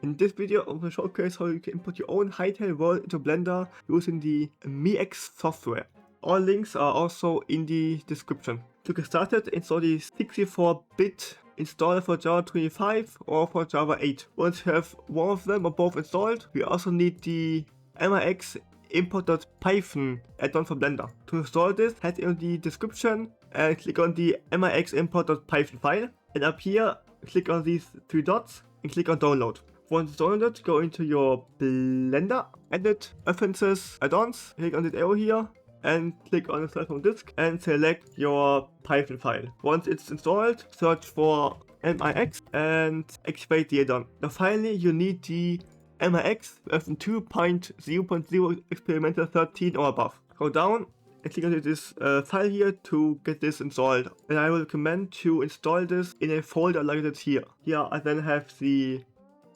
In this video, I will showcase how you can import your own Hytale World into Blender using the MiEx software. All links are also in the description. To get started, install the 64-bit installer for Java 25 or for Java 8. Once you have one of them or both installed, we also need the MiEx import.python add-on for Blender. To install this, head in the description and click on the MiEx import.python file. And up here, click on these three dots and click on download. Once downloaded, go into your Blender, edit, preferences, add-ons, click on the arrow here and click on the cell phone disk and select your Python file. Once it's installed, search for MiEx and activate the add-on. Now finally, you need the MiEx version 2.0.0 experimental 13 or above. Go down and click on this file here to get this installed. And I will recommend to install this in a folder like that here. Here I then have the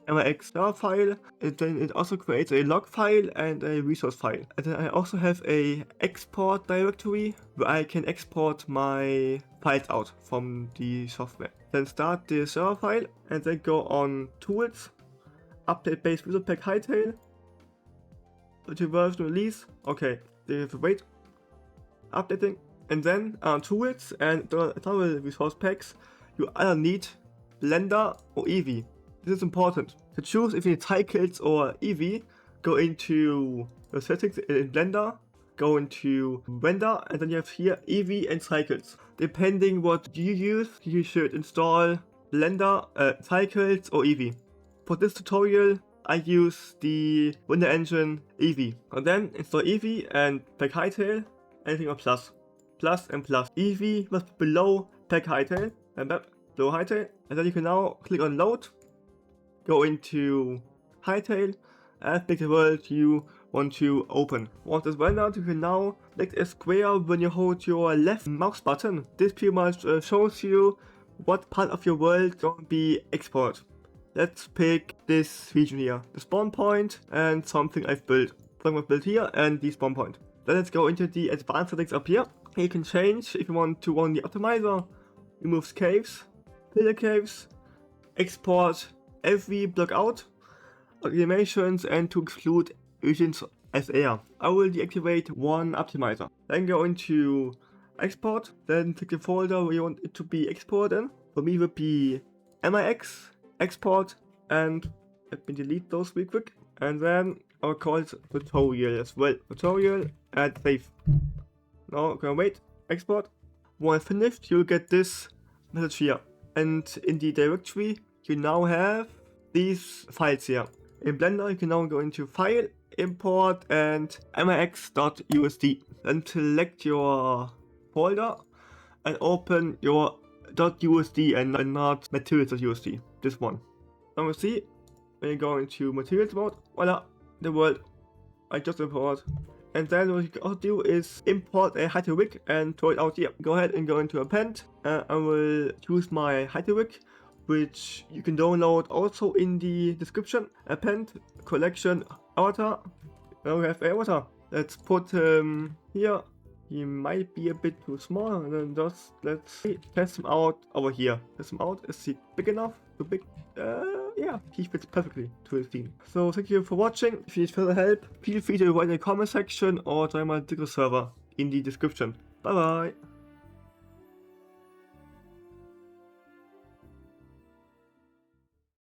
MiEx jar file, and then it also creates a log file and a resource file. And then I also have a export directory where I can export my files out from the software. Then start the server file and then go on Tools, Update Base Visual Pack Hytale, version release. Okay, they have to wait. Updating, and then on Tools and tutorial resource packs, you either need Blender or Eevee. This is important. To choose if you need Cycles or Eevee, go into the settings in Blender, go into Render, and then you have here Eevee and Cycles. Depending what you use, you should install Blender, Cycles or Eevee. For this tutorial, I use the render engine Eevee. And then install Eevee and pack Hytale, anything on plus. Plus and plus. Eevee must be below pack Hytale, and below Hytale. And then you can now click on load. Go into Hytale and pick the world you want to open. Once it's rendered, you can now select a square when you hold your left mouse button. This pretty much shows you what part of your world going to be exported. Let's pick this region here, the spawn point and something I've built. Something I've built here and the spawn point. Then let's go into the advanced settings up here. You can change if you want to run the optimizer, remove caves, filter caves, export every block out, animations, and to exclude regions as air. I will deactivate one optimizer. Then go into export, then click the folder where you want it to be exported in. For me it would be MiEx, export, and let me delete those real quick. And then I'll call it tutorial as well. Tutorial and save. Now I'm gonna wait, export. When finished, you'll get this message here. And in the directory, you now have these files here. In Blender, you can now go into File, Import, and mix.usd. Then select your folder and open your .usd and not materials.usd. This one. Now we'll see, when you go into materials mode, voila, the world I just import. And then what you can also do is import a Hytale Rig and throw it out here. Go ahead and go into Append. I will choose my Hytale Rig, which you can download also in the description. Append, collection, avatar. Now we have an avatar. Let's put him here. He might be a bit too small, and then just let's see, test him out over here. Test him out. Is he big enough? Too big? Yeah, he fits perfectly to his theme. So thank you for watching. If you need further help, feel free to write in the comment section or join my Discord server in the description. Bye bye.